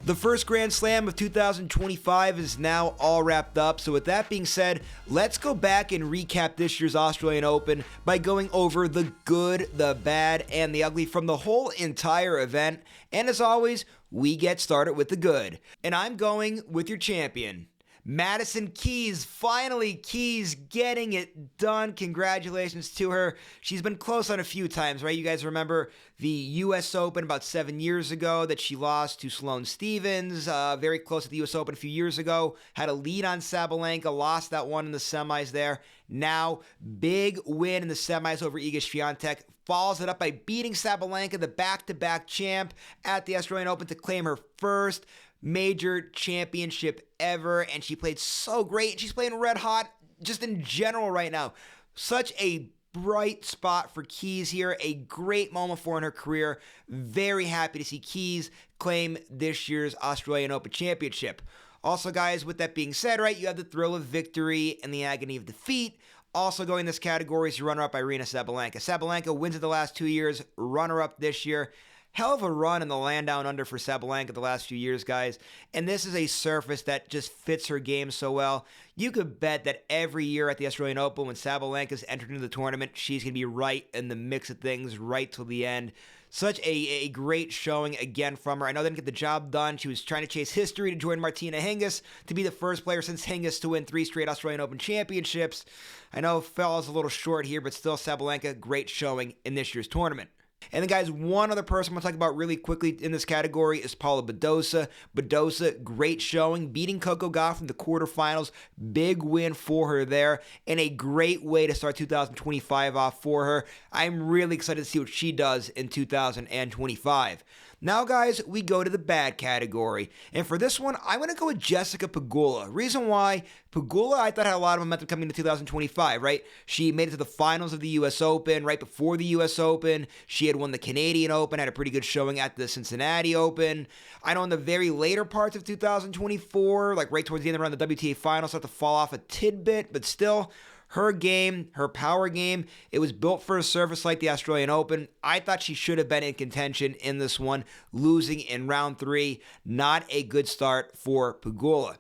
The first Grand Slam of 2025 is now all wrapped up, so with that being said, let's go back and recap this year's Australian Open by going over the good, the bad, and the ugly from the whole entire event. And as always, we get started with the good. And I'm going with your champion, Madison Keys. Finally, Keys getting it done. Congratulations to her. She's been close on a few times, right? You guys remember the U.S. Open about 7 years ago that she lost to Sloane Stephens. Very close at the U.S. Open a few years ago. Had a lead on Sabalenka, lost that one in the semis there. Now, big win in the semis over Iga Swiatek. Follows it up by beating Sabalenka, the back-to-back champ, at the Australian Open to claim her first major championship ever, and she played so great, and she's playing red hot just in general right now. Such a bright spot for Keys here, a great moment for her in her career. Very happy to see Keys claim this year's Australian Open championship. Also, guys, with that being said, right, you have the thrill of victory and the agony of defeat. Also going in this category is runner-up Aryna Sabalenka. Sabalenka wins it the last 2 years, runner-up this year. Hell of a run in the land down under for Sabalenka the last few years, guys. And this is a surface that just fits her game so well. You could bet that every year at the Australian Open, when Sabalenka's entered into the tournament, she's going to be right in the mix of things right till the end. Such a great showing again from her. I know they didn't get the job done. She was trying to chase history to join Martina Hingis to be the first player since Hingis to win 3 straight Australian Open championships. I know fella's a little short here, but still Sabalenka, great showing in this year's tournament. And then, guys, one other person I'm going to talk about really quickly in this category is Paula Badosa. Badosa, great showing, beating Coco Gauff in the quarterfinals. Big win for her there, and a great way to start 2025 off for her. I'm really excited to see what she does in 2025. Now, guys, we go to the bad category. And for this one, I'm going to go with Jessica Pegula. Reason why, Pegula, I thought had a lot of momentum coming into 2025, right? She made it to the finals of the U.S. Open right before the U.S. Open. She had won the Canadian Open, had a pretty good showing at the Cincinnati Open. I know in the very later parts of 2024, like right towards the end around the WTA finals, started to fall off a tidbit, but still, her game, her power game, it was built for a surface like the Australian Open. I thought she should have been in contention in this one, losing in round 3. Not a good start for Pegula.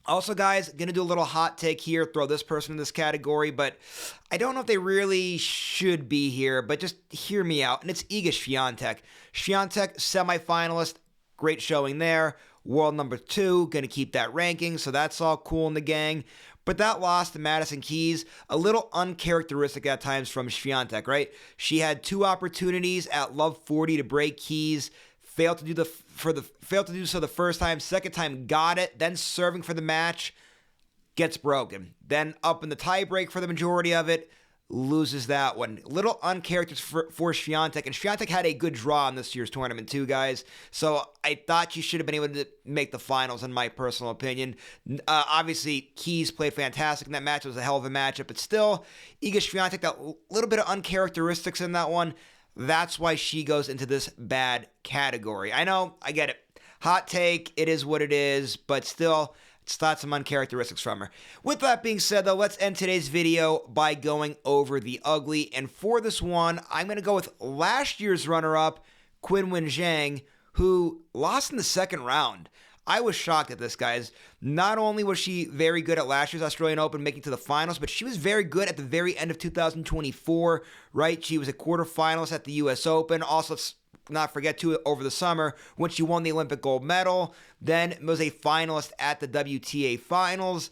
Also, guys, going to do a little hot take here, throw this person in this category, but I don't know if they really should be here, but just hear me out, and it's Iga Swiatek. Swiatek, semifinalist, great showing there. World number 2, going to keep that ranking, so that's all cool in the gang. But that loss to Madison Keys, a little uncharacteristic at times from Swiatek, right? She had 2 opportunities at Love 40 to break Keys, failed to do so the first time, second time got it, then serving for the match, gets broken. Then up in the tiebreak for the majority of it, loses that one. Little uncharacteristic for Swiatek, and Swiatek had a good draw in this year's tournament too, guys. So I thought she should have been able to make the finals, in my personal opinion. Obviously, Keys played fantastic in that match. It was a hell of a matchup, but still, Iga Swiatek, that little bit of uncharacteristics in that one. That's why she goes into this bad category. I know, I get it. Hot take, it is what it is, but still, it's thought some uncharacteristics from her. With that being said, though, let's end today's video by going over the ugly. And for this one, I'm going to go with last year's runner-up, Qinwen Zheng, who lost in the second round. I was shocked at this, guys. Not only was she very good at last year's Australian Open, making it to the finals, but she was very good at the very end of 2024, right? She was a quarterfinalist at the U.S. Open. Also, let's not forget, too, over the summer, when she won the Olympic gold medal, then was a finalist at the WTA finals.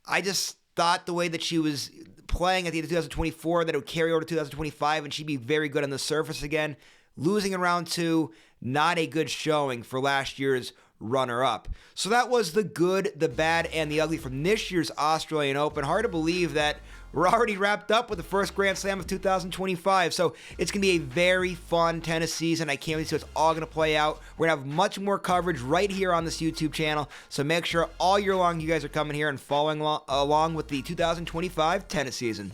I just thought the way that she was playing at the end of 2024, that it would carry over to 2025, and she'd be very good on the surface again. Losing in round 2, not a good showing for last year's runner-up. So that was the good, the bad, and the ugly from this year's Australian Open. Hard to believe that we're already wrapped up with the first Grand Slam of 2025. So it's going to be a very fun tennis season. I can't wait to see what's all going to play out. We're going to have much more coverage right here on this YouTube channel. So make sure all year long you guys are coming here and following along with the 2025 tennis season.